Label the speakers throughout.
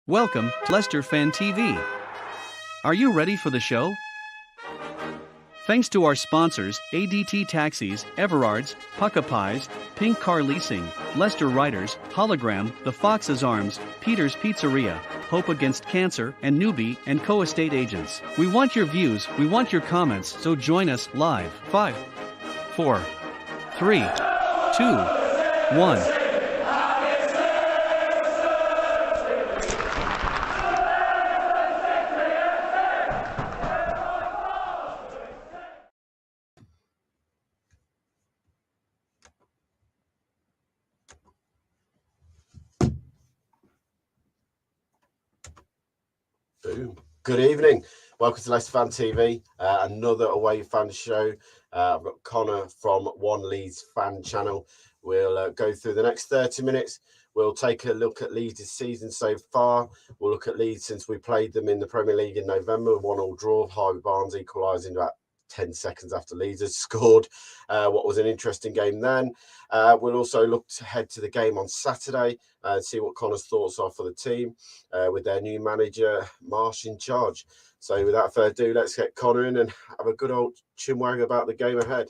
Speaker 1: Welcome to Leicester Fan TV. Are you ready for the show? Thanks to our sponsors, ADT Taxis, Everards, Pukka Pies, Pink Car Leasing, Leicester Riders, Hollogram, The Fox's Arms, Peter's Pizzeria, Hope Against Cancer, and Newby Co estate agents. We want your views, we want your comments, so join us live. 5, 4, 3, 2, 1.
Speaker 2: Good evening. Welcome to Leicester Fan TV, another away fan show. I've got Connor from One Leeds Fan Channel. We'll go through the next 30 minutes. We'll take a look at Leeds' season so far. We'll look at Leeds since we played them in the Premier League in November. 1-1 draw, Harvey Barnes equalising about 10 seconds after Leeds had scored. What was an interesting game then. We'll also look ahead to the game on Saturday and see what Connor's thoughts are for the team with their new manager, Marsh, in charge. So without further ado, let's get Connor in and have a good old chinwag about the game ahead.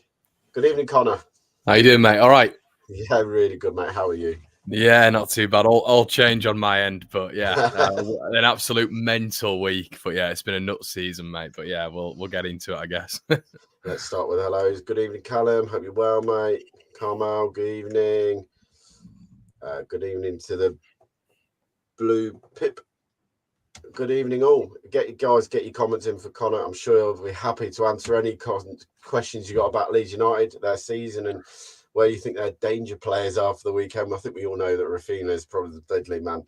Speaker 2: Good evening, Connor.
Speaker 3: How you doing, mate? All right?
Speaker 2: Yeah, really good, mate. How are you?
Speaker 3: Yeah, not too bad. All change on my end, but yeah, an absolute mental week. But yeah, it's been a nut season, mate. But yeah, we'll get into it, I guess.
Speaker 2: Let's start with hellos. Good evening, Callum. Hope you're well, mate. Carmel, good evening. Good evening to the Blue Pip. Good evening, all. Get your comments in for Connor. I'm sure he'll be happy to answer any questions you got about Leeds United, their season, and where you think their danger players are for the weekend. I think we all know that Rafinha is probably the deadly man.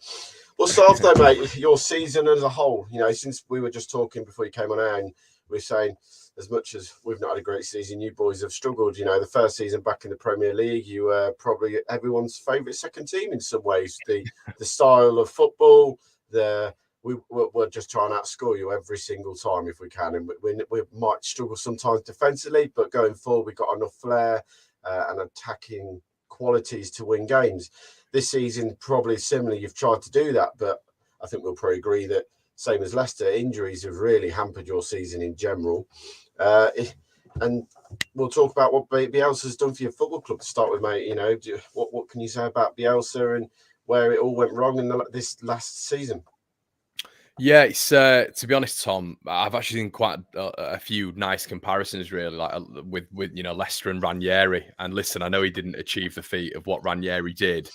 Speaker 2: We'll start off though, mate. Your season as a whole, since we were just talking before you came on air, and we were saying, as much as we've not had a great season, you boys have struggled. The first season back in the Premier League, you were probably everyone's favourite second team in some ways. The style of football, we're just trying to outscore you every single time if we can. And we might struggle sometimes defensively, but going forward, we've got enough flair and attacking qualities to win games. This season, probably similar. You've tried to do that, but I think we'll probably agree that same as Leicester, injuries have really hampered your season in general. And we'll talk about what Bielsa's done for your football club to start with, mate. What can you say about Bielsa and where it all went wrong in this last season?
Speaker 3: Yeah, it's to be honest, Tom, I've actually seen quite a few nice comparisons, really, like with Leicester and Ranieri. And listen, I know he didn't achieve the feat of what Ranieri did,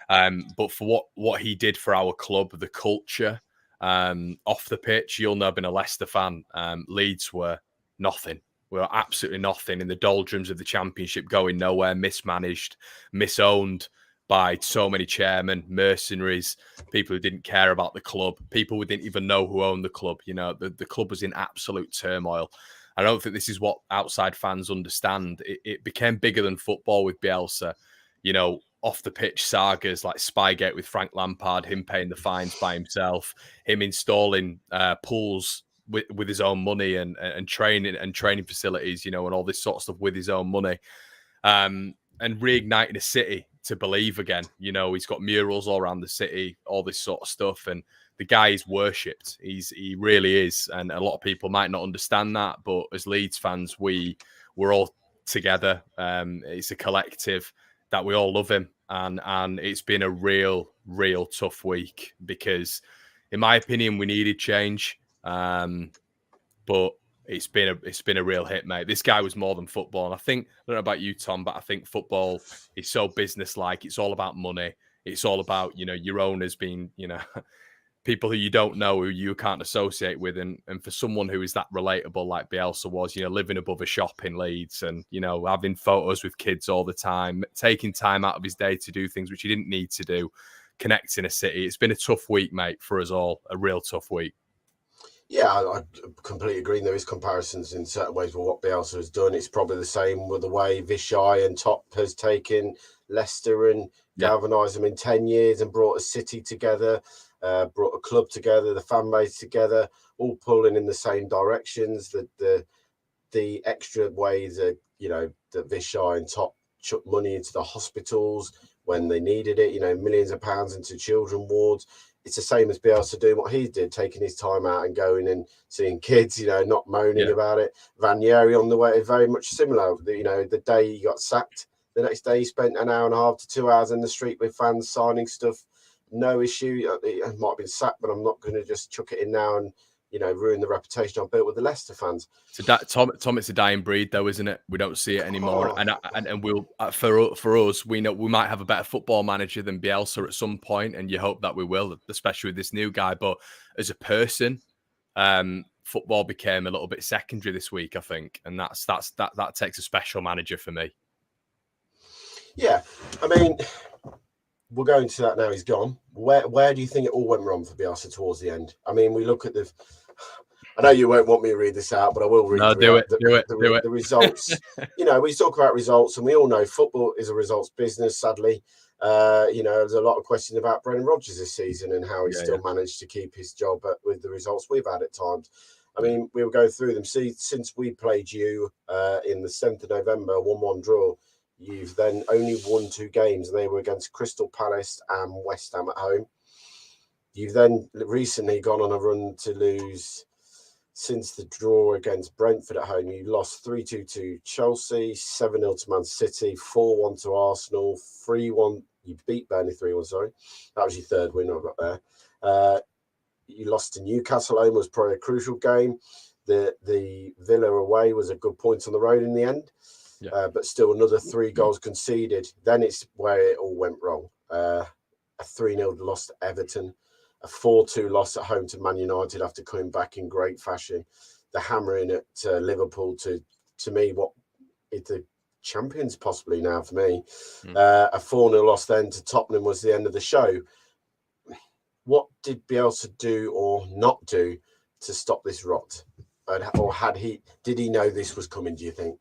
Speaker 3: but for what he did for our club, the culture off the pitch, you'll know, being a Leicester fan, Leeds were nothing. We were absolutely nothing in the doldrums of the Championship, going nowhere, mismanaged, misowned by so many chairmen, mercenaries, people who didn't care about the club, people who didn't even know who owned the club. The club was in absolute turmoil. I don't think this is what outside fans understand. It became bigger than football with Bielsa. Off the pitch sagas like Spygate with Frank Lampard, him paying the fines by himself, him installing pools with his own money and training facilities, and all this sort of stuff with his own money, and reigniting a city to believe again. He's got murals all around the city, all this sort of stuff, and the guy is worshipped. He really is, and a lot of people might not understand that, but as Leeds fans, we're all together. It's a collective that we all love him, and it's been a real tough week because, in my opinion, we needed change, but it's been a real hit, mate. This guy was more than football. And I don't know about you, Tom, but I think football is so business-like. It's all about money. It's all about, your owners being, people who you don't know, who you can't associate with. And for someone who is that relatable like Bielsa was, living above a shop in Leeds and, having photos with kids all the time, taking time out of his day to do things which he didn't need to do, connecting a city. It's been a tough week, mate, for us all. A real tough week.
Speaker 2: Yeah, I completely agree. There is comparisons in certain ways with what Bielsa has done. It's probably the same with the way Vichy and Top has taken Leicester and galvanised them in 10 years and brought a city together, brought a club together, the fan base together, all pulling in the same directions. The extra ways that, that Vichy and Top chucked money into the hospitals when they needed it, millions of pounds into children wards. it's the same as Bielsa doing what he did, taking his time out and going and seeing kids, not moaning about it. Ranieri on the way is very much similar. The day he got sacked, the next day he spent an hour and a half to 2 hours in the street with fans signing stuff. No issue. I might have been sacked, but I'm not going to just chuck it in now and ruin the reputation I built with the Leicester fans.
Speaker 3: So Tom, it's a dying breed, though, isn't it? We don't see it anymore, and we'll for us, we know we might have a better football manager than Bielsa at some point, and you hope that we will, especially with this new guy. But as a person, football became a little bit secondary this week, I think, and that takes a special manager for me. Yeah,
Speaker 2: I mean, we'll go into that now. He's gone. Where do you think it all went wrong for Bielsa towards the end? I mean, we look at I know you won't want me to read this out, but I will read the results. We talk about results, and we all know football is a results business, sadly. There's a lot of questions about Brendan Rodgers this season and how he still managed to keep his job with the results we've had at times. I mean, we will go through them. See, since we played you in the 7th of November, 1-1 draw, you've then only won 2 games, and they were against Crystal Palace and West Ham at home. You've then recently gone on a run to lose since the draw against Brentford at home. You lost 3-2 to Chelsea, 7-0 to Man City, 4-1 to Arsenal, 3-1. You beat Burnley 3-1, sorry. That was your 3rd win I got there. You lost to Newcastle home, was probably a crucial game. The Villa away was a good point on the road in the end. Yeah. But still another 3 goals conceded. Then it's where it all went wrong. A 3-0 loss to Everton. A 4-2 loss at home to Man United after coming back in great fashion. The hammering at Liverpool to me, what is the champions possibly now for me. A 4-0 loss then to Tottenham was the end of the show. What did Bielsa do or not do to stop this rot? Or did he know this was coming, do you think?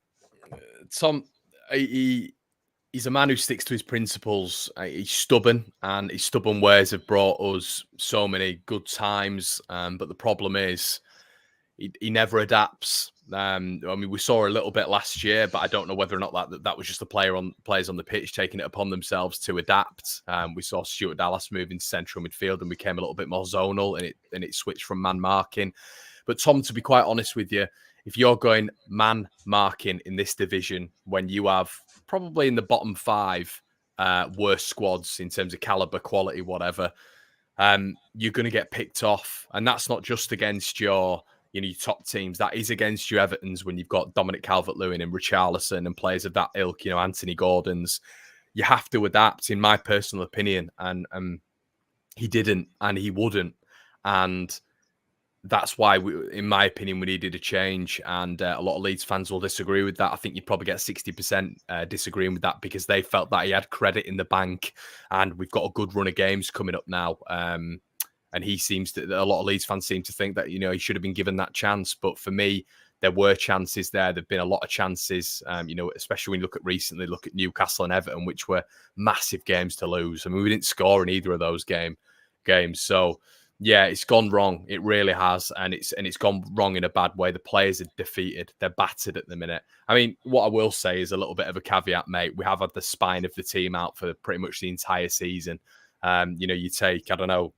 Speaker 3: Tom, he's a man who sticks to his principles. He's stubborn, and his stubborn ways have brought us so many good times. But the problem is he never adapts. I mean, we saw a little bit last year, but I don't know whether or not that was just the players on the pitch taking it upon themselves to adapt. We saw Stuart Dallas move into central midfield and became a little bit more zonal, and it switched from man marking. But Tom, to be quite honest with you, if you're going man marking in this division when you have probably in the bottom 5 worst squads in terms of caliber, quality, whatever, you're going to get picked off. And that's not just against your top teams. That is against your Evertons when you've got Dominic Calvert-Lewin and Richarlison and players of that ilk, Anthony Gordon's. You have to adapt, in my personal opinion. And he didn't, and he wouldn't. And that's why, in my opinion, we needed a change. And a lot of Leeds fans will disagree with that. I think you'd probably get 60% disagreeing with that because they felt that he had credit in the bank. And we've got a good run of games coming up now. And a lot of Leeds fans seem to think that, he should have been given that chance. But for me, there were chances there. There've been a lot of chances, especially when you look at Newcastle and Everton, which were massive games to lose. I mean, we didn't score in either of those games. So, yeah, it's gone wrong. It really has, and it's gone wrong in a bad way. The players are defeated. They're battered at the minute. I mean, what I will say is a little bit of a caveat, mate. We have had the spine of the team out for pretty much the entire season. You take, I don't know,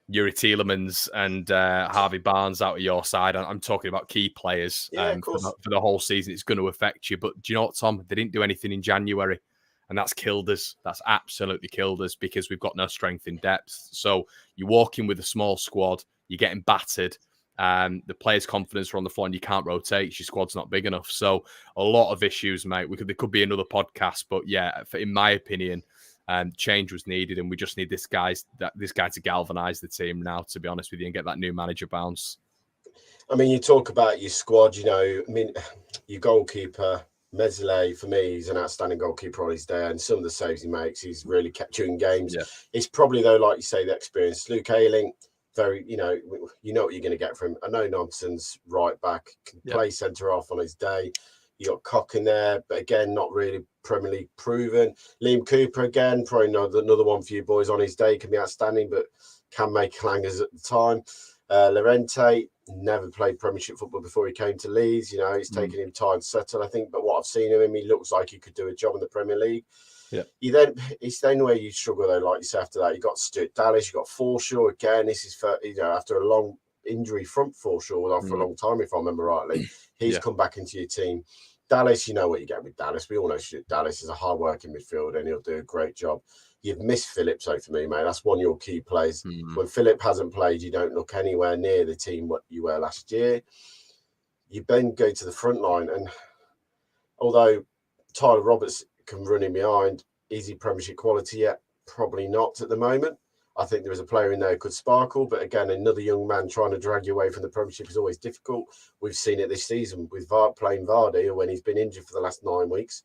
Speaker 3: Yuri Tielemans and Harvey Barnes out of your side. I'm talking about key players for the whole season. It's going to affect you. But do you know what, Tom? They didn't do anything in January. And that's killed us. That's absolutely killed us because we've got no strength in depth. So you're walking with a small squad. You're getting battered. The players' confidence are on the floor and you can't rotate. Your squad's not big enough. So a lot of issues, mate. There could be another podcast. But yeah, in my opinion, change was needed. And we just need this guy to galvanise the team now, to be honest with you, and get that new manager bounce.
Speaker 2: I mean, you talk about your squad, your goalkeeper, Mesle, for me, he's an outstanding goalkeeper on his day, and some of the saves he makes, he's really kept you in games. Yeah. It's probably, though, like you say, the experience. Luke Ayling, very, you know what you're going to get from him. A no-nonsense right back, can play centre-half on his day. You got Cock in there, but again, not really Premier League proven. Liam Cooper, again, probably another one for you boys on his day, can be outstanding, but can make clangers at the time. Llorente never played Premiership football before he came to Leeds. It's taken him time to settle, I think. But what I've seen of him, he looks like he could do a job in the Premier League.
Speaker 3: Yeah.
Speaker 2: It's then where you struggle though, like you say after that. You got Stuart Dallas, you got Forshaw again. This is for after a long injury from Forshaw for a long time, if I remember rightly. He's come back into your team. Dallas, you know what you get with Dallas. We all know Dallas is a hard-working midfielder and he'll do a great job. You've missed Phillips, though, for me, mate. That's one of your key players. When Philip hasn't played, you don't look anywhere near the team what you were last year. You then go to the front line, and although Tyler Roberts can run in behind, is he Premiership quality yet? Probably not at the moment. I think there is a player in there who could sparkle, but again, another young man trying to drag you away from the Premiership is always difficult. We've seen it this season with playing Vardy, when he's been injured for the last 9 weeks.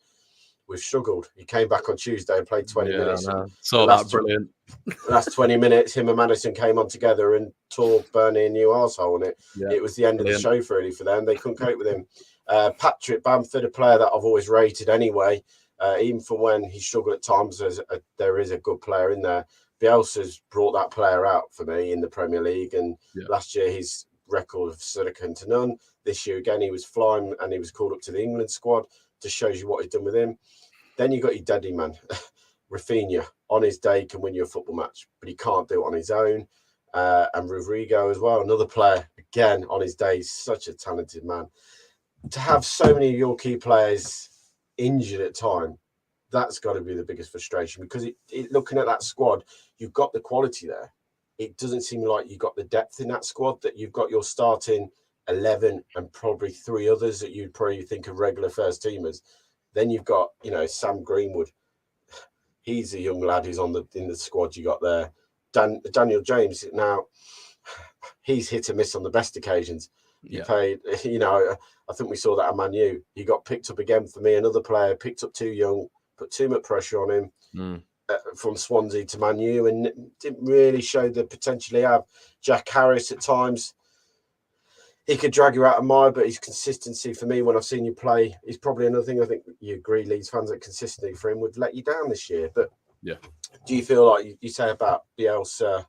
Speaker 2: We've struggled. He came back on Tuesday and played 20 minutes.
Speaker 3: So that's brilliant.
Speaker 2: The last 20 minutes, him and Madison came on together and tore Burnley a new arsehole on it.
Speaker 3: Yeah.
Speaker 2: It was the end of the show really for them. They couldn't cope with him. Patrick Bamford, a player that I've always rated anyway, even for when he struggled at times, there is a good player in there. Bielsa's brought that player out for me in the Premier League, and last year his record of second to none. This year again, he was flying and he was called up to the England squad. Just shows you what he's done with him. Then you got your daddy man, Rafinha. On his day can win you a football match, but he can't do it on his own. And Rodrigo as well, another player, again, on his day, he's such a talented man. To have so many of your key players injured at time, that's got to be the biggest frustration, because looking at that squad, you've got the quality there. It doesn't seem like you've got the depth in that squad, that you've got your starting 11 and probably 3 others that you'd probably think of regular first teamers. Then you've got, Sam Greenwood. He's a young lad who's in the squad you got there. Daniel James, now he's hit and miss on the best occasions. He played, I think we saw that at Man U. He got picked up again for me. Another player picked up too young, put too much pressure on him from Swansea to Man U, and didn't really show the potential he have. Jack Harris at times, he could drag you out of mire, but his consistency for me, when I've seen you play, is probably another thing. I think you agree, Leeds fans, that consistency for him would let you down this year. But do you feel like you say about Bielsa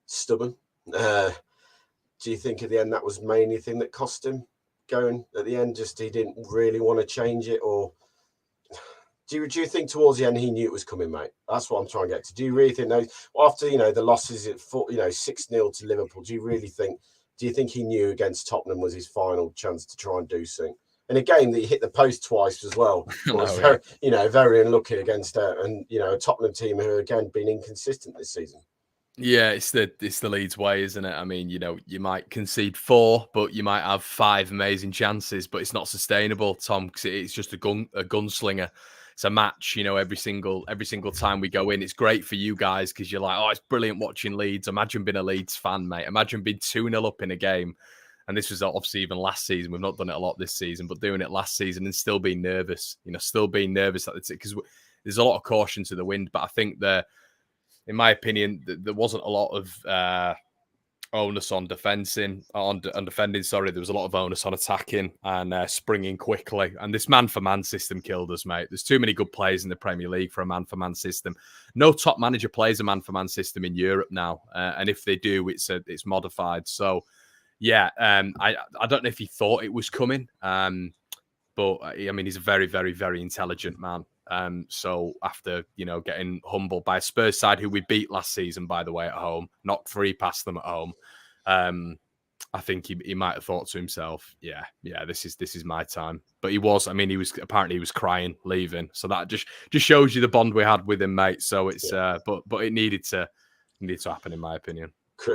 Speaker 2: stubborn? Do you think at the end that was mainly the thing that cost him going at the end? Just he didn't really want to change it, or do you think towards the end he knew it was coming, mate? That's what I'm trying to get to. Do you really think after the losses at 6-0 to Liverpool? Do you think he knew against Tottenham was his final chance to try and do something? In a game that he hit the post twice as well, very unlucky against a Tottenham team who again been inconsistent this season.
Speaker 3: Yeah, it's the Leeds way, isn't it? I mean, you might concede 4, but you might have 5 amazing chances, but it's not sustainable, Tom, because it's just a gunslinger. It's a match, every single time we go in. It's great for you guys because you're like, oh, it's brilliant watching Leeds. Imagine being a Leeds fan, mate. Imagine being 2-0 up in a game. And this was obviously even last season. We've not done it a lot this season, but doing it last season and still being nervous, because there's a lot of caution to the wind. But I think in my opinion, there wasn't a lot of onus on defending. Sorry, there was a lot of onus on attacking and springing quickly. And this man-for-man system killed us, mate. There's too many good players in the Premier League for a man-for-man system. No top manager plays a man-for-man system in Europe now, and if they do, it's modified. So, I don't know if he thought it was coming, but I mean, he's a very, very, very intelligent man. So after, getting humbled by a Spurs side who we beat last season, by the way, at home, knocked 3 past them at home, I think he might have thought to himself, this is my time. But he was crying leaving. So that just shows you the bond we had with him, mate. So it's, but it needed to happen, in my opinion.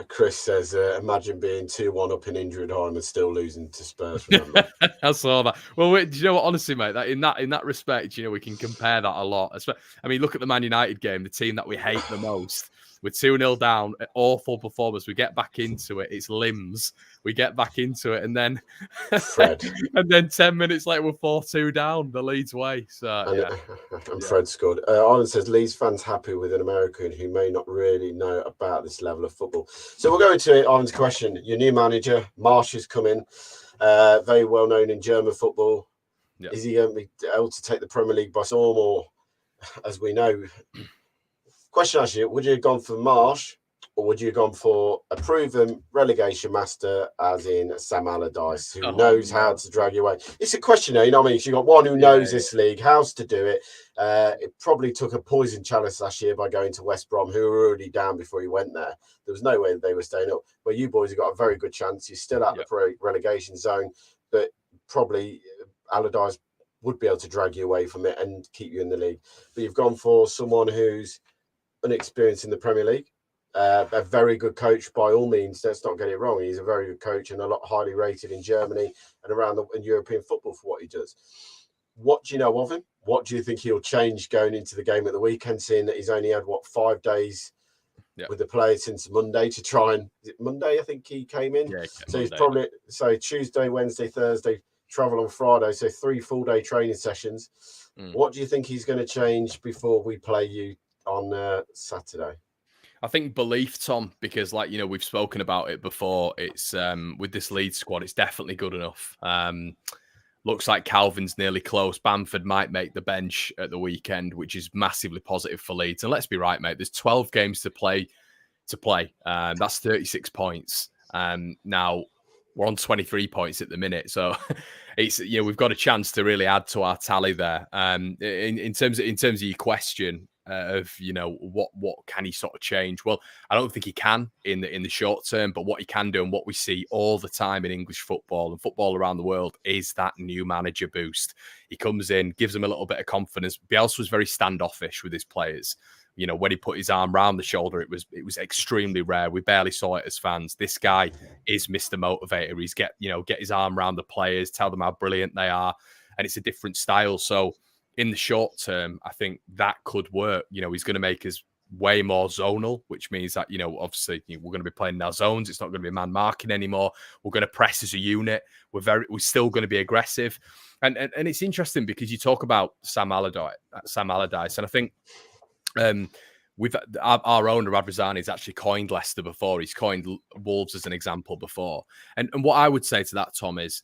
Speaker 2: Chris says, imagine being 2-1 up in injury time and still losing to Spurs, remember?
Speaker 3: I saw that. Well, do you know what? Honestly, mate, in that respect, we can compare that a lot. I mean, look at the Man United game, the team that we hate the most. We're 2-0 down, awful performance. We get back into it. It's limbs. We get back into it, and then
Speaker 2: Fred.
Speaker 3: and then 10 minutes later, we're 4-2 down the Leeds way. So
Speaker 2: and Fred scored. Ireland says Leeds fans happy with an American who may not really know about this level of football. So we'll go into Ireland's question. Your new manager, Marsh, is coming. Very well known in German football. Yep. Is he going to be able to take the Premier League by storm, or, as we know? Question actually, would you have gone for Marsh Or would you have gone for a proven relegation master, as in Sam Allardyce, who
Speaker 3: Oh,
Speaker 2: knows how to drag you away? It's a question, you know what I mean? So you've got one who knows this league, how to do it. It probably took a poison chalice last year by going to West Brom, who were already down before he went there. There was no way they were staying up. Well, you boys have got a very good chance. You're still at the relegation zone, but probably Allardyce would be able to drag you away from it and keep you in the league. But you've gone for someone who's unexperienced in the Premier League. A very good coach by all means. Let's not get it wrong. He's a very good coach and a lot highly rated in Germany and around in European football for what he does. What do you know of him? What do you think he'll change going into the game at the weekend, seeing that he's only had 5 days with the players since Monday to try and Monday? I think he came in. So he's probably Tuesday, Wednesday, Thursday, travel on Friday. So 3 full-day training sessions. What do you think he's going to change before we play you on Saturday?
Speaker 3: I think belief, Tom, because we've spoken about it before. It's with this Leeds squad, it's definitely good enough. Looks like Calvin's nearly close. Bamford might make the bench at the weekend, which is massively positive for Leeds. And let's be right, mate. There's 12 games to play. That's 36 points. Now we're on 23 points at the minute, so it's we've got a chance to really add to our tally there. In terms of your question. Of what can he sort of change? Well, I don't think he can in the short term, but what he can do and what we see all the time in English football and football around the world is that new manager boost. He comes in, gives them a little bit of confidence. Bielsa was very standoffish with his players. When he put his arm round the shoulder, it was extremely rare. We barely saw it as fans. This guy is Mr. Motivator. He's get his arm around the players, tell them how brilliant they are, and it's a different style. So in the short term, I think that could work. He's going to make us way more zonal, which means that, obviously we're going to be playing in our zones. It's not going to be man marking anymore. We're going to press as a unit. We're still going to be aggressive. And it's interesting because you talk about Sam Allardyce, and I think with our owner, Radrazani, has actually coined Leicester before. He's coined Wolves as an example before. And what I would say to that, Tom, is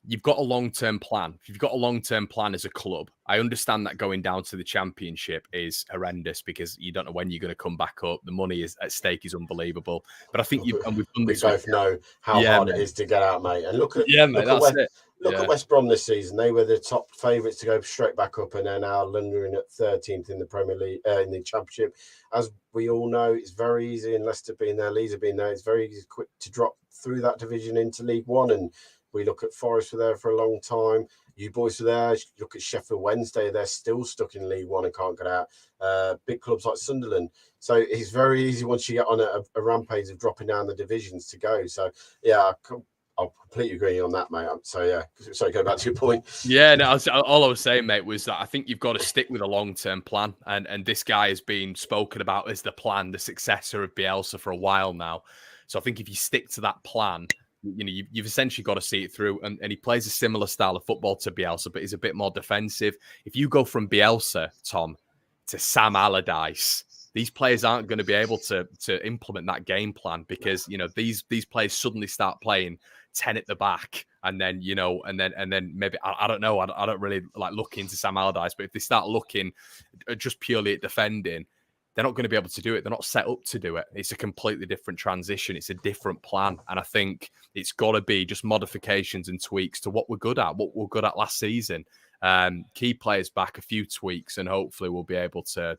Speaker 3: you've got a long-term plan. If you've got a long-term plan as a club, I understand that going down to the Championship is horrendous because you don't know when you're going to come back up. The money is at stake is unbelievable. But I think we've done this. We
Speaker 2: both know how hard it is to get out, mate. And look at West Brom this season. They were the top favourites to go straight back up, and they're now lingering at 13th in the Premier League, in the Championship. As we all know, it's very easy, and Leicester being there, Leeds being there, it's very easy quick to drop through that division into League One. And we look at Forest were there for a long time. You boys were there. Look at Sheffield Wednesday. They're still stuck in League One and can't get out. Big clubs like Sunderland. So it's very easy once you get on a rampage of dropping down the divisions to go. So, yeah, I'll completely agree on that, mate. So, yeah. Sorry, go back to your point.
Speaker 3: Yeah, no, all I was saying, mate, was that I think you've got to stick with a long-term plan. And this guy has been spoken about as the plan, the successor of Bielsa for a while now. So I think if you stick to that plan, you've essentially got to see it through. And he plays a similar style of football to Bielsa, but he's a bit more defensive. If you go from Bielsa, Tom, to Sam Allardyce, these players aren't going to be able to implement that game plan because, these players suddenly start playing 10 at the back. And then, and then maybe, I don't know. I don't really like looking to Sam Allardyce, but if they start looking just purely at defending, they're not going to be able to do it. They're not set up to do it. It's a completely different transition. It's a different plan. And I think it's got to be just modifications and tweaks to what we're good at, what we're good at last season. Key players back, a few tweaks, and hopefully we'll be able to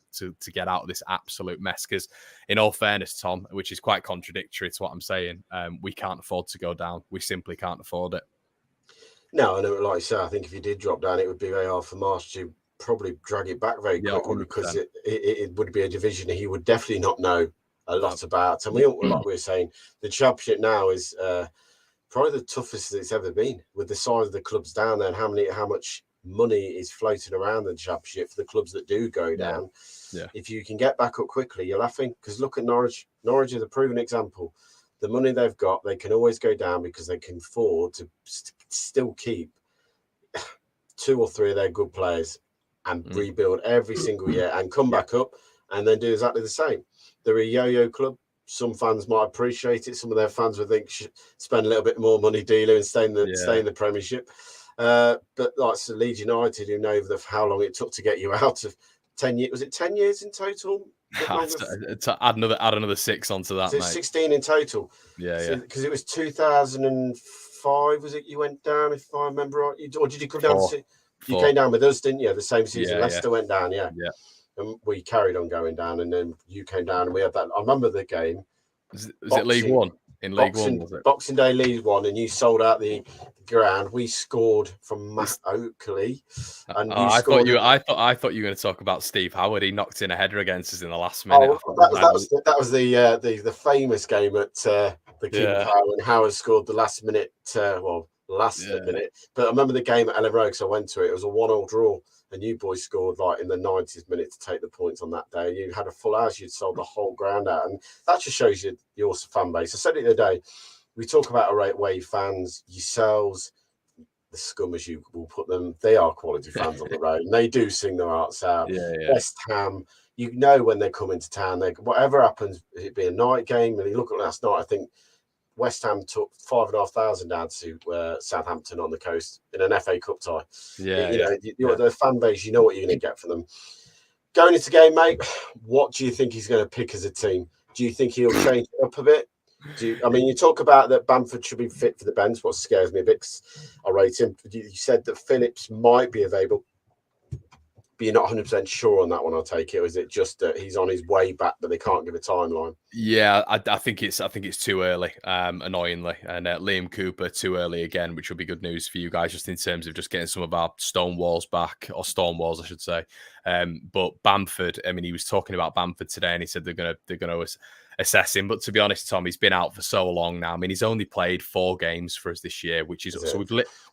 Speaker 3: get out of this absolute mess. Because in all fairness, Tom, which is quite contradictory to what I'm saying, we can't afford to go down. We simply can't afford it.
Speaker 2: No, and like you say, I think if you did drop down, it would be very hard for Marsh to probably drag it back very quickly because it would be a division he would definitely not know a lot about. And like we were saying, the Championship now is probably the toughest it's ever been with the size of the clubs down there and how much money is floating around the Championship for the clubs that do go down. Yeah. If you can get back up quickly, you're laughing because look at Norwich. Norwich is a proven example. The money they've got, they can always go down because they can afford to still keep 2 or 3 of their good players and rebuild every single year and come back up and then do exactly the same. They're a yo-yo club. Some fans might appreciate it. Some of their fans would think should spend a little bit more money dealer and stay in the Premiership. But like Leeds United, who know how long it took to get you out of 10 years. Was it 10 years in total?
Speaker 3: To add another 6 onto that, mate.
Speaker 2: 16 in total.
Speaker 3: Yeah.
Speaker 2: Because it was 2005, was it? You went down, if I remember right, or did you come down? You came down with us, didn't you? The same season. Leicester went down, yeah. And we carried on going down, and then you came down, and we had that. I remember the game.
Speaker 3: Was it League One? In League One, was it?
Speaker 2: Boxing Day League One, and you sold out the ground. We scored from Matt Oakley, and
Speaker 3: I thought you were going to talk about Steve Howard. He knocked in a header against us in the last minute.
Speaker 2: That was the famous game at the King Power, when Howard scored the last minute. Minute. But I remember the game at Ellen Road, because I went to it. It was a 1-1 draw. And you boys scored like in the 90th minute to take the points on that day. You had a full house. You'd sold the whole ground out. And that just shows you your fan base. I said it the other day. We talk about away fans, yourselves, the scum, as you will put them. They are quality fans on the road. And they do sing their hearts out. West Ham, you know when they come into town, whatever happens, it be a night game. And you look at last night, I think West Ham took 5,500 down to Southampton on the coast in an FA Cup tie. The fan base, you know what you're going to get from them. Going into game, mate, what do you think he's going to pick as a team? Do you think he'll change it up a bit? You talk about that Bamford should be fit for the bench. What scares me a bit, I rate him. You said that Phillips might be available, but you're not 100% sure on that one, I'll take it. Or is it just that he's on his way back, but they can't give a timeline?
Speaker 3: Yeah, I think it's too early, annoyingly. And Liam Cooper too early again, which will be good news for you guys, just in terms of just getting some of our Stonewalls back, or Stonewalls, I should say. But Bamford, he was talking about Bamford today, and he said they're gonna assess him. But to be honest, Tom, he's been out for so long now. He's only played 4 games for us this year, which is so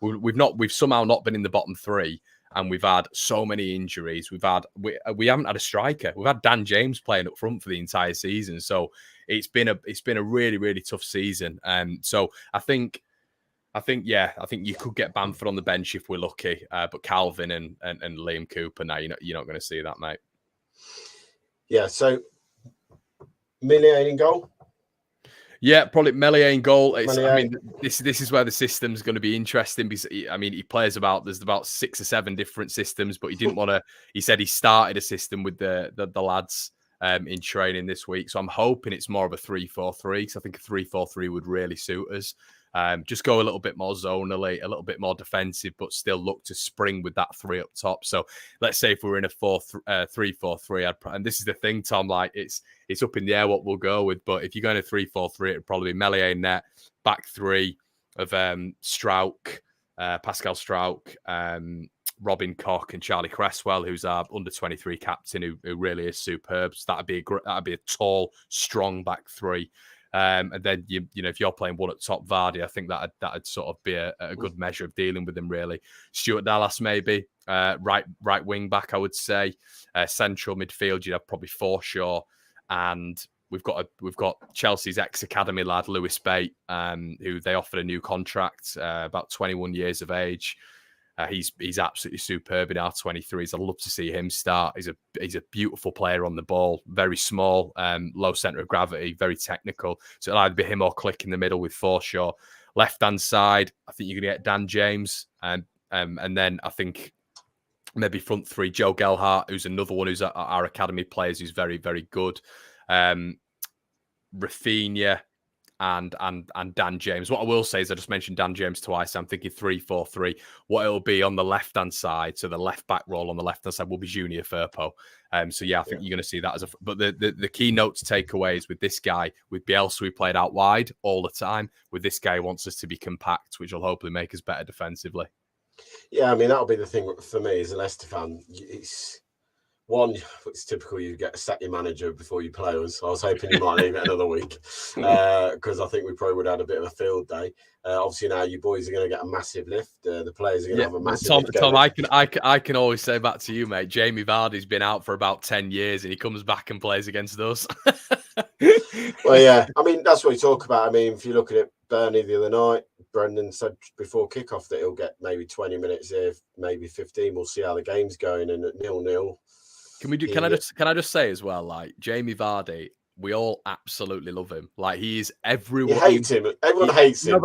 Speaker 3: we've somehow not been in the bottom 3. And we've had so many injuries. We haven't had a striker. We've had Dan James playing up front for the entire season. So it's been a really, really tough season. So I think you could get Bamford on the bench if we're lucky. But Calvin and Liam Cooper, now you're not going to see that, mate.
Speaker 2: Yeah. So Millian in goal.
Speaker 3: Yeah, probably Meslier in goal. This is where the system's going to be interesting, because he plays there's about 6 or 7 different systems, but he didn't want to. He said he started a system with the lads in training this week, so I'm hoping it's more of a 3-4-3, because I think a 3-4-3 would really suit us. Just go a little bit more zonally, a little bit more defensive, but still look to spring with that 3 up top. So let's say if we're in a 3-4-3, and this is the thing, Tom, like it's up in the air what we'll go with. But if you're going to 3-4-3, it'd probably be Meslier net, back 3 of Strauch, Pascal Strauch, Robin Koch, and Charlie Cresswell, who's our under-23 captain, who really is superb. So that'd be a tall, strong back 3. And then if you're playing one at top, Vardy, I think that'd sort of be a good measure of dealing with him, really. Stuart Dallas maybe right wing back, I would say. Central midfield, you'd have probably Forshaw, and we've got Chelsea's ex-academy lad Lewis Bate, who they offered a new contract, about 21 years of age. He's absolutely superb in R23s. I'd love to see him start. He's a beautiful player on the ball, very small, low centre of gravity, very technical. So it'll either be him or Click in the middle with Forshaw. Left hand side, I think you're going to get Dan James, and then I think maybe front 3, Joe Gelhardt, who's another one who's our academy players, who's very, very good. Rafinha. And Dan James. What I will say is, I just mentioned Dan James twice. I'm thinking 3-4-3. What it'll be on the left hand side, so the left back role on the left hand side will be Junior Firpo. I think you're going to see that but the key note to take away is with this guy, with Bielsa, we played out wide all the time. With this guy, he wants us to be compact, which will hopefully make us better defensively.
Speaker 2: Yeah, that'll be the thing for me as a Leicester fan. It's typical you get to sack your manager before you play us. I was hoping you might leave it another week, because I think we probably would have had a bit of a field day. Obviously now you boys are going to get a massive lift. The players are going to have a massive lift.
Speaker 3: Tom, I can always say back to you, mate. Jamie Vardy's been out for about 10 years and he comes back and plays against us.
Speaker 2: Well, yeah. That's what we talk about. If you look at it, Burnley the other night, Brendan said before kickoff that he'll get maybe 20 minutes here, maybe 15. We'll see how the game's going, and at 0-0. Can
Speaker 3: I just say as well, like Jamie Vardy, we all absolutely love him. Like he is everyone.
Speaker 2: You hate him. Everyone hates him.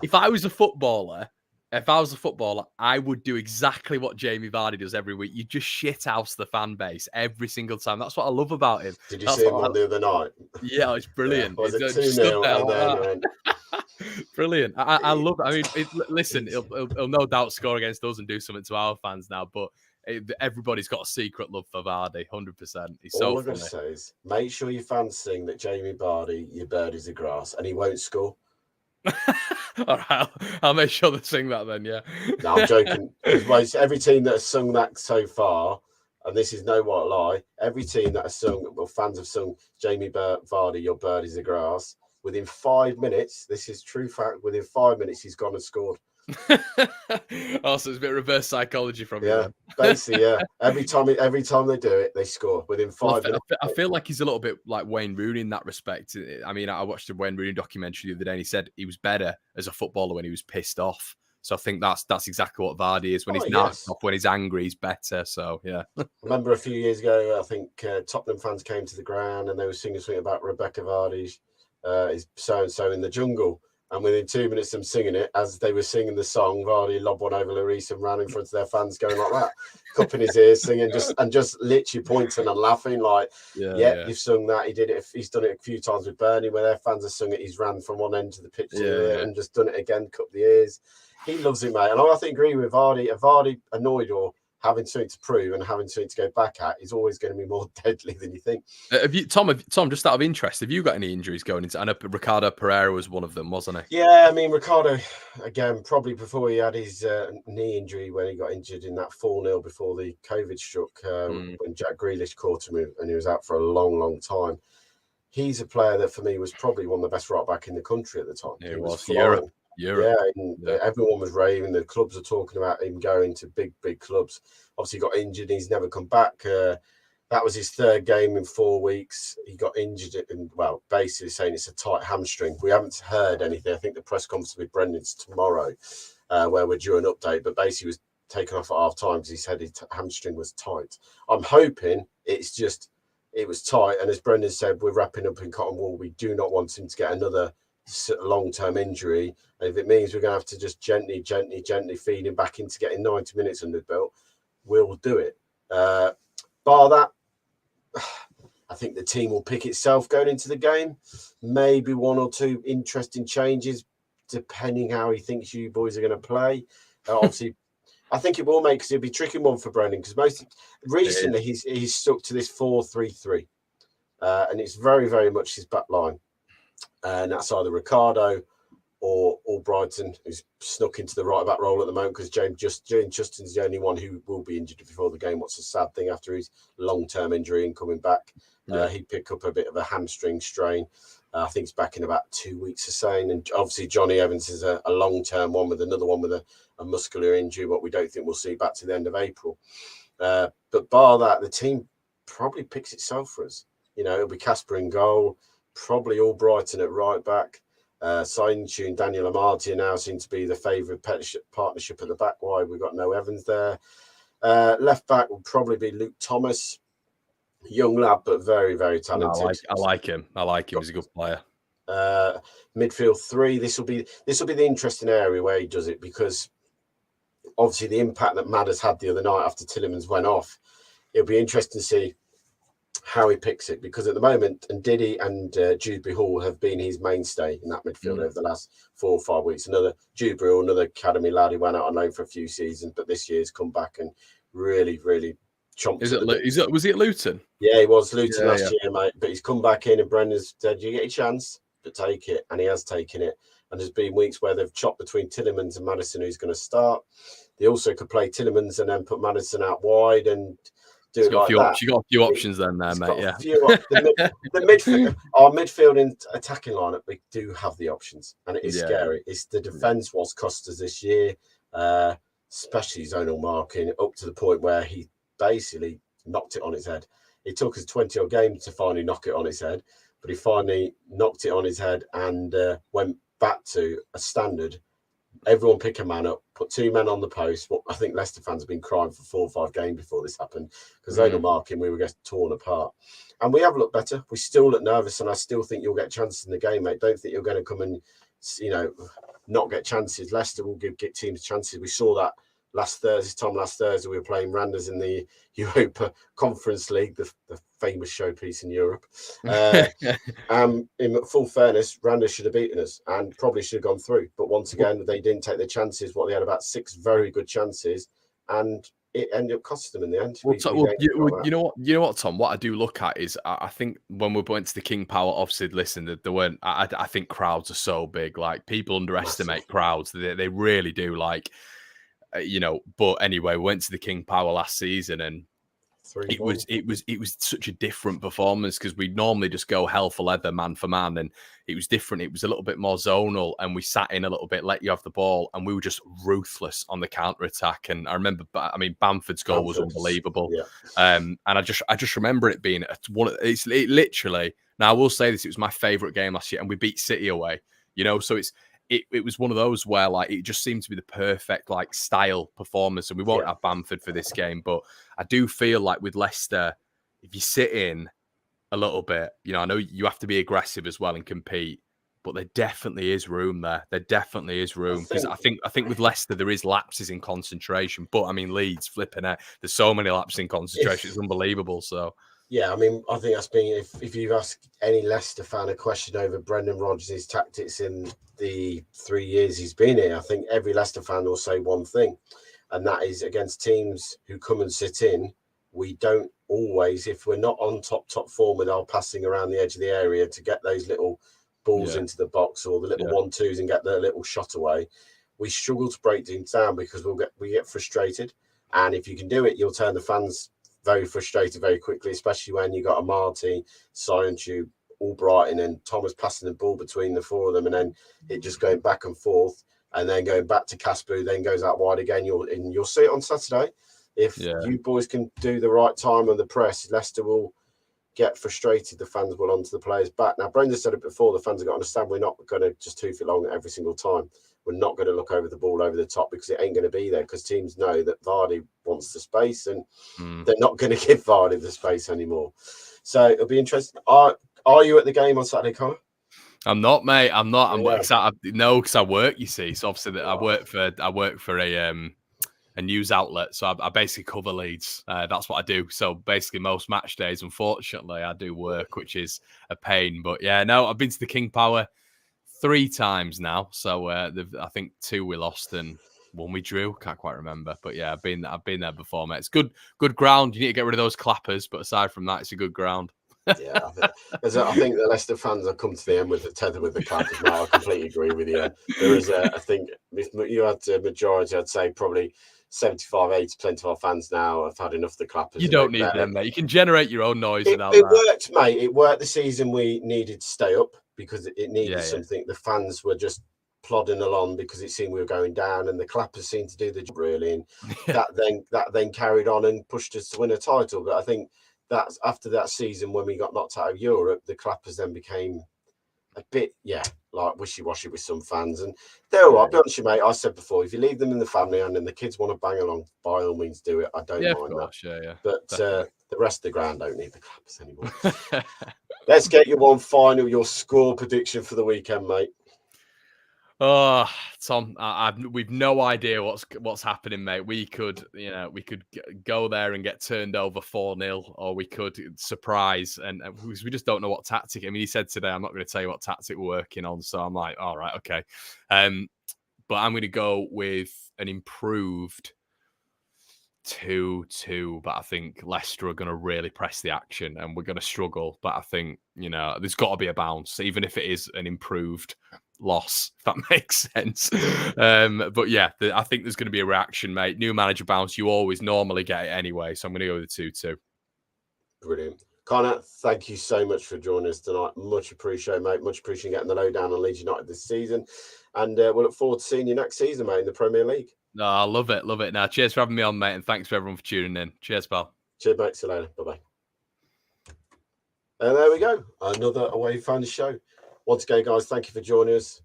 Speaker 3: If I was a footballer, if I was a footballer, I would do exactly what Jamie Vardy does every week. You just shithouse the fan base every single time. That's what I love about him.
Speaker 2: Did you
Speaker 3: That's
Speaker 2: see him
Speaker 3: what
Speaker 2: on the other night?
Speaker 3: Yeah, it's brilliant.
Speaker 2: Was it
Speaker 3: Just stood
Speaker 2: 2-0
Speaker 3: there
Speaker 2: and
Speaker 3: like
Speaker 2: then
Speaker 3: that.
Speaker 2: went,
Speaker 3: Brilliant. I love it. I mean, listen, he'll no doubt score against us and do something to our fans now, but everybody's got a secret love for Vardy, 100%. He's so
Speaker 2: all I'm
Speaker 3: funny.
Speaker 2: going to say is make sure your fans sing that Jamie Vardy, your bird is a grass, and he won't score.
Speaker 3: All right, I'll make sure they sing that then, yeah.
Speaker 2: No, I'm joking. Because every team that has sung that so far, and this is no white lie, every team that has sung, well, fans have sung Jamie Vardy, your bird is a grass. Within 5 minutes, this is true fact, within 5 minutes, he's gone and scored.
Speaker 3: Also, it's a bit of reverse psychology from you.
Speaker 2: Yeah,
Speaker 3: then.
Speaker 2: basically, yeah. Every time they do it, they score within 5 minutes.
Speaker 3: I feel like he's a little bit like Wayne Rooney in that respect. I mean, I watched a Wayne Rooney documentary the other day, and he said he was better as a footballer when he was pissed off. So I think that's exactly what Vardy is. When he's knocked off, when he's angry, he's better. So, yeah.
Speaker 2: I remember a few years ago, I think Tottenham fans came to the ground and they were singing something about Rebecca Vardy's is so-and-so in the jungle. And within 2 minutes of them singing it, as they were singing the song, Vardy lobbed one over Lloris and ran in front of their fans going like that, cupping his ears, singing, just literally pointing and laughing like, yeah, you've sung that. He did it. He's done it a few times with Burnley where their fans have sung it. He's ran from one end to the pitch and just done it again, cupped the ears. He loves it, mate. And I think agree with Vardy. If Vardy annoyed or having something to prove and having something to go back at is always going to be more deadly than you think.
Speaker 3: Tom, just out of interest, have you got any injuries going into? I know Ricardo Pereira was one of them, wasn't he?
Speaker 2: Yeah, I mean, Ricardo, again, probably before he had his knee injury when he got injured in that 4-0 before the COVID struck, when Jack Grealish caught him and he was out for a long, long time. He's a player that for me was probably one of the best right back in the country at the time.
Speaker 3: He was Europe.
Speaker 2: Yeah, everyone was raving. The clubs are talking about him going to big clubs. Obviously, he got injured. He's never come back. That was his third game in 4 weeks. He got injured and, well, basically saying it's a tight hamstring. We haven't heard anything. I think the press conference with Brendan's tomorrow, where we're due an update. But basically, he was taken off at half time because he said his hamstring was tight. I'm hoping it was tight. And as Brendan said, we're wrapping up in cotton wool. We do not want him to get another long-term injury, and if it means we're going to have to just gently feed him back into getting 90 minutes under the belt, we'll do it. Bar that, I think the team will pick itself going into the game. Maybe one or two interesting changes, depending how he thinks you boys are going to play. Obviously, I think it will make, because it'll be a tricky one for Brendan, because recently he's stuck to this 4-3-3, and it's very, very much his back line. And that's either Ricardo or Brighton, who's snuck into the right back role at the moment, because James Justin's the only one who will be injured before the game. What's a sad thing after his long-term injury and coming back. He picked up a bit of a hamstring strain. I think he's back in about 2 weeks or saying. And obviously Johnny Evans is a long-term one with another one with a muscular injury, what we don't think we'll see back to the end of April. But bar that, the team probably picks itself for us. You know, it'll be Casper in goal. Probably all Brighton at right back. Sainchu and Daniel Amartey now seem to be the favourite partnership at the back. Why we've got no Evans there. Left back will probably be Luke Thomas, young lad but very, very talented.
Speaker 3: I like him. He's a good player.
Speaker 2: Midfield three. This will be the interesting area where he does it, because obviously the impact that Madders had the other night after Tillemans went off. It'll be interesting to see how he picks it, because at the moment, and Diddy and Dewsbury Hall have been his mainstay in that midfield over the last 4 or 5 weeks. Dewsbury Hall, another academy lad who went out on loan for a few seasons, but this year's come back and really chomped.
Speaker 3: Was he at Luton?
Speaker 2: Yeah, he was Luton last year, mate. But he's come back in, and Brendan's said, "You get a chance, but take it," and he has taken it. And there's been weeks where they've chopped between Tillemans and Maddison, who's going to start. They also could play Tillemans and then put Maddison out wide and do it like that.
Speaker 3: You got a few options then, mate. Yeah.
Speaker 2: Our midfield and attacking lineup, we do have the options, and it is scary. It's the defence was cost us this year, especially zonal marking, up to the point where he basically knocked it on its head. It took us 20-odd games to finally knock it on its head, but he finally knocked it on his head and went back to a standard. Everyone pick a man up, put 2 men on the post. What I think Leicester fans have been crying for 4 or 5 games before this happened, because zonal marking, we were getting torn apart. And we have looked better. We still look nervous, and I still think you'll get chances in the game, mate. Don't think you're going to come and not get chances. Leicester will get teams chances. We saw that last Thursday we were playing Randers in the Europa Conference League, the famous showpiece in Europe. In full fairness, Randers should have beaten us and probably should have gone through. But once again, they didn't take their chances. They had about 6 very good chances, and it ended up costing them in the end.
Speaker 3: You know what, Tom? What I do look at is I think when we went to the King Power, obviously, listen, there weren't. I think crowds are so big. Like, people underestimate crowds. They really do. Like, But anyway, we went to the King Power last season, and it was such a different performance because we normally just go hell for leather, man for man, and it was different. It was a little bit more zonal, and we sat in a little bit, let you have the ball, and we were just ruthless on the counter attack. And I remember, Bamford's goal was unbelievable. Yeah. And I just remember it being it literally. Now I will say this: it was my favourite game last year, and we beat City away. So it was one of those where, like, it just seemed to be the perfect, like, style performance. And we won't have Bamford for this game, but I do feel like with Leicester, if you sit in a little bit, I know you have to be aggressive as well and compete, but there definitely is room there. There definitely is room, because I think with Leicester there is lapses in concentration. But Leeds flipping it. There's so many lapses in concentration. It's unbelievable. So.
Speaker 2: Yeah, I think that's been, if you ask any Leicester fan a question over Brendan Rodgers' tactics in the 3 years he's been here, I think every Leicester fan will say one thing, and that is, against teams who come and sit in, we don't always, if we're not on top form with our passing around the edge of the area to get those little balls into the box or the little 1-2s and get the little shot away, we struggle to break things down because we get frustrated. And if you can do it, you'll turn the fans very frustrated very quickly, especially when you got Amarty, Soyuncu, Albrighton, and Thomas passing the ball between the 4 of them, and then it just going back and forth, and then going back to Casper, who then goes out wide again. You'll see it on Saturday. If you boys can do the right time on the press, Leicester will get frustrated. The fans will onto the players back. Now, Brendan said it before, the fans have got to understand we're not going to just tooth it long every single time. We're not going to look over the ball over the top, because it ain't going to be there, because teams know that Vardy wants the space, and they're not going to give Vardy the space anymore. So it'll be interesting. Are you at the game on Saturday, Connor?
Speaker 3: I'm not, mate. I'm not. Because I work, you see. So obviously I work for a news outlet. So I basically cover Leeds. That's what I do. So basically most match days, unfortunately, I do work, which is a pain. But yeah, no, I've been to the King Power 3 times now. So I think 2 we lost and 1 we drew. Can't quite remember. But yeah, I've been there before, mate. It's good ground. You need to get rid of those clappers. But aside from that, it's a good ground.
Speaker 2: Yeah, I think the Leicester fans have come to the end with the tether with the clappers now. I completely agree with you. There is I think if you had a majority, I'd say probably 75-80% of our fans now have had enough of the clappers.
Speaker 3: You don't need them, mate. You can generate your own noise without
Speaker 2: that.
Speaker 3: It
Speaker 2: worked, mate. It worked the season we needed to stay up, because it needed something. The fans were just plodding along because it seemed we were going down, and the clappers seemed to do the job really, and that then carried on and pushed us to win a title. But I think that's after that season when we got knocked out of Europe, the clappers then became a bit, like wishy-washy with some fans. And they're all right. I'll be honest with you, mate. I said before, if you leave them in the family and then the kids want to bang along, by all means do it. I don't mind that. Yeah. But the rest of the ground don't need the clappers anymore. Let's get you your score prediction for the weekend, mate.
Speaker 3: Oh, Tom, we've no idea what's happening, mate. We could go there and get turned over 4-0, or we could surprise, and we just don't know what tactic. I mean, he said today, I'm not going to tell you what tactic we're working on, so I'm like, all right, okay. But I'm going to go with an improved 2-2, but I think Leicester are going to really press the action, and we're going to struggle. But I think, there's got to be a bounce, even if it is an improved loss, if that makes sense. But yeah, I think there's going to be a reaction, mate. New manager bounce, you always normally get it anyway, so I'm going to go with the 2-2.
Speaker 2: Brilliant. Connor, thank you so much for joining us tonight. Much appreciated, mate. Much appreciated getting the lowdown on Leeds United this season, and we'll look forward to seeing you next season, mate, in the Premier League.
Speaker 3: No, I love it. Now, cheers for having me on, mate, and thanks for everyone for tuning in. Cheers, pal.
Speaker 2: Cheers, mate. See you later. Bye-bye. And there we go. Another Away Fans show. Once again, guys, thank you for joining us.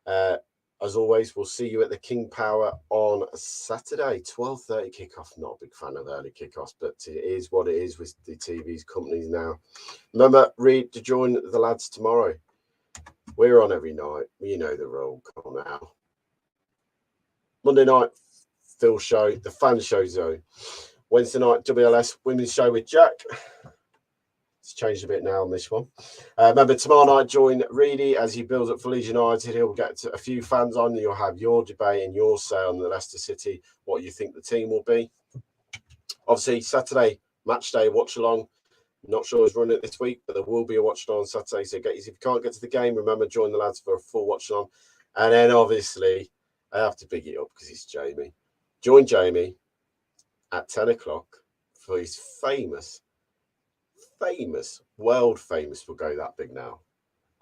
Speaker 2: As always, we'll see you at the King Power on Saturday, 12:30 kickoff. Not a big fan of early kickoffs, but it is what it is with the TV's companies now. Remember, Reed, to join the lads tomorrow We're on every night. You know the rule. Come on now. Monday night, Phil show, the fan show zone. Wednesday night, WLS women's show with Jack. It's changed a bit now on this one. Remember, tomorrow night, join Reedy as he builds up for Leeds United. He'll get a few fans on. You'll have your debate and your say on the Leicester City, what you think the team will be. Obviously, Saturday, match day, watch along. Not sure who's running it this week, but there will be a watch along on Saturday. So if you can't get to the game, remember, join the lads for a full watch along. And then, obviously, I have to big it up because it's Jamie. Join Jamie at 10 o'clock for his famous, world famous, we'll go that big now,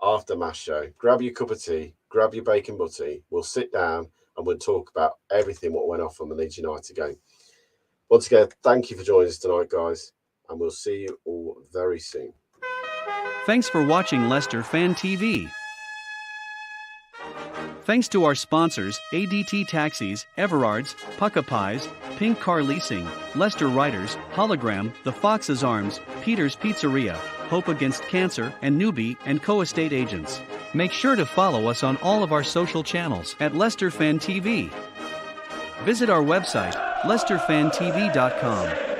Speaker 2: after match show. Grab your cup of tea, grab your bacon butty. We'll sit down and we'll talk about everything what went off on the Leeds United game. Once again, thank you for joining us tonight, guys, and we'll see you all very soon.
Speaker 1: Thanks for watching Leicester Fan TV. Thanks to our sponsors, ADT Taxis, Everards, Pukka Pies, Pink Car Leasing, Leicester Riders, Hollogram, The Fox's Arms, Peter's Pizzeria, Hope Against Cancer, and Newby Co estate agents. Make sure to follow us on all of our social channels at Leicester Fan TV. Visit our website, leicesterfantv.com.